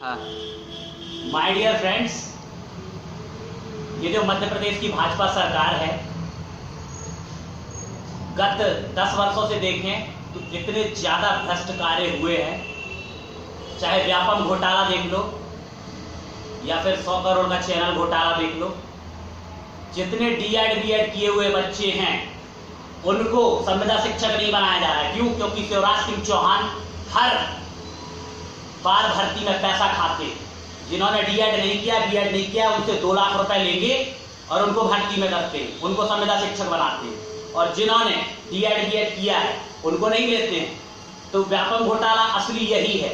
My dear friends, ये जो मध्य प्रदेश की भाजपा सरकार है, गत 10 वर्षों से देखें तो इतने ज्यादा भ्रष्ट कार्य हुए हैं। चाहे व्यापम घोटाला देख लो या फिर 100 करोड़ का चैनल घोटाला देख लो। जितने डीएड बीएड किए हुए बच्चे हैं उनको संविदा शिक्षक नहीं बनाया जा रहा है। क्यों? क्योंकि शिवराज सिंह चौहान हर बार भर्ती में पैसा खाते। जिन्होंने डीएड नहीं किया, बीएड नहीं किया, उनसे 2 लाख रुपए लेंगे और उनको भर्ती में करते, उनको संविदा शिक्षक बनाते। और जिन्होंने डीएड बीएड किया है उनको नहीं लेते हैं। तो व्यापम घोटाला असली यही है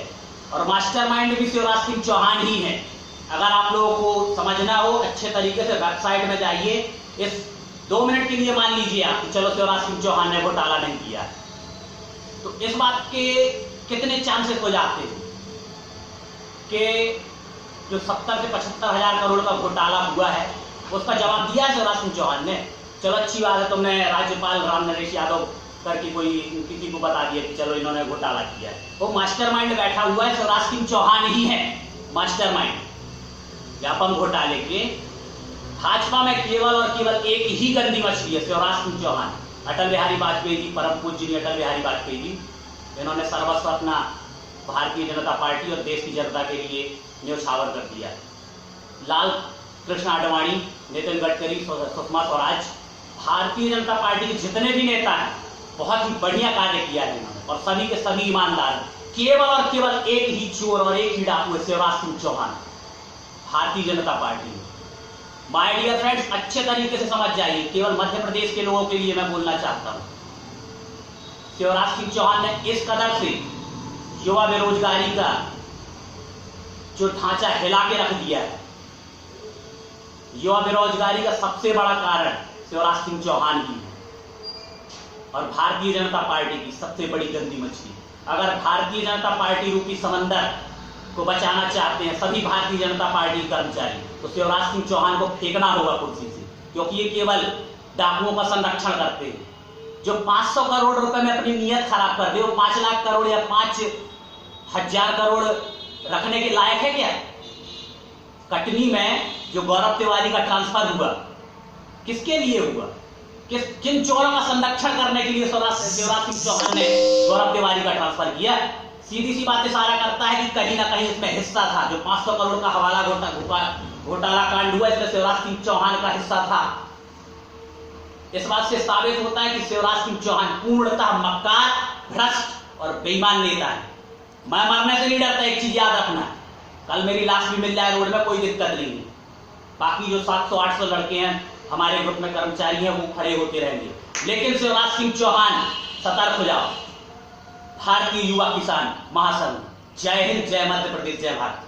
और मास्टरमाइंड भी शिवराज सिंह चौहान ही है। अगर आप लोगों को समझना हो अच्छे तरीके से वेबसाइट में जाइए। इस 2 मिनट के लिए मान लीजिए आप कि चलो शिवराज सिंह चौहान ने घोटाला नहीं किया, तो इस बात के कितने चांसेस हो जाते हैं कि जो 70 से 75 हजार करोड़ का घोटाला हुआ है उसका जवाब दिया शिवराज सिंह चौहान ने। चलो अच्छी बात है, तुमने राज्यपाल राम नरेश यादव करके कोई किसी को बता दिया कि चलो इन्होंने घोटाला किया है। वो मास्टरमाइंड बैठा हुआ है, शिवराज सिंह चौहान ही है मास्टरमाइंड व्यापम घोटाले के। भाजपा में केवल और केवल एक ही गंदी मछली है, शिवराज सिंह चौहान। अटल बिहारी वाजपेयी जी, परम पूज्य अटल बिहारी वाजपेयी जी, इन्होंने सर्वस्व अपना भारतीय जनता पार्टी और देश की जनता के लिए न्यौछावर कर दिया। लाल कृष्ण आडवाणी, नितिन गडकरी, सुषमा स्वराज, भारतीय जनता पार्टी के जितने भी नेता हैं बहुत ही बढ़िया कार्य किया है इन्होंने और सभी के सभी ईमानदार। केवल और केवल एक ही चोर और एक ही डाकू है, शिवराज सिंह चौहान, भारतीय जनता पार्टी में। माय डियर फ्रेंड्स, अच्छे तरीके से समझ जाइए। केवल मध्य प्रदेश के लोगों के लिए मैं बोलना चाहता हूं, शिवराज सिंह चौहान ने इस कदर से युवा बेरोजगारी का जो ढांचा हिला के रख दिया है। युवा बेरोजगारी का सबसे बड़ा कारण शिवराज सिंह चौहान ही है और भारतीय जनता पार्टी की सबसे बड़ी गंदी मछली। अगर भारतीय जनता पार्टी रूपी समंदर को बचाना चाहते हैं सभी भारतीय जनता पार्टी के कर्मचारी, तो शिवराज सिंह चौहान को फेंकना होगा कुर्सी से, क्योंकि ये केवल डाकुओं का संरक्षण करते हैं। जो 500 करोड़ रुपए में अपनी नीयत खराब कर दे, वो 5 लाख करोड़ या 5,000 करोड़ रखने के लायक है क्या? कटनी में जो गौरव तिवारी का ट्रांसफर हुआ, किसके लिए हुआ? किन चोरों का संरक्षण करने के लिए शिवराज सिंह चौहान ने गौरव तिवारी का ट्रांसफर किया? सीधी सी बात इशारा करता है कि कहीं ना कहीं इसमें हिस्सा था। जो 500 करोड़ का हवाला घोटाला कांड हुआ, इसमें शिवराज सिंह चौहान का हिस्सा था। इस बात से साबित होता है कि शिवराज सिंह चौहान पूर्णतः मक्कार, भ्रष्ट और बेईमान नेता है। मैं मरने से नहीं डरता, एक चीज याद रखना, कल मेरी लाश भी मिल जाए रोड में, कोई दिक्कत नहीं है। बाकी जो 700-800 लड़के हैं हमारे ग्रुप में कर्मचारी हैं, वो खड़े होते रहेंगे। लेकिन शिवराज सिंह चौहान सतर्क हो जाओ। भारतीय युवा किसान महासंघ, जय हिंद, जय मध्य प्रदेश, जय भारत।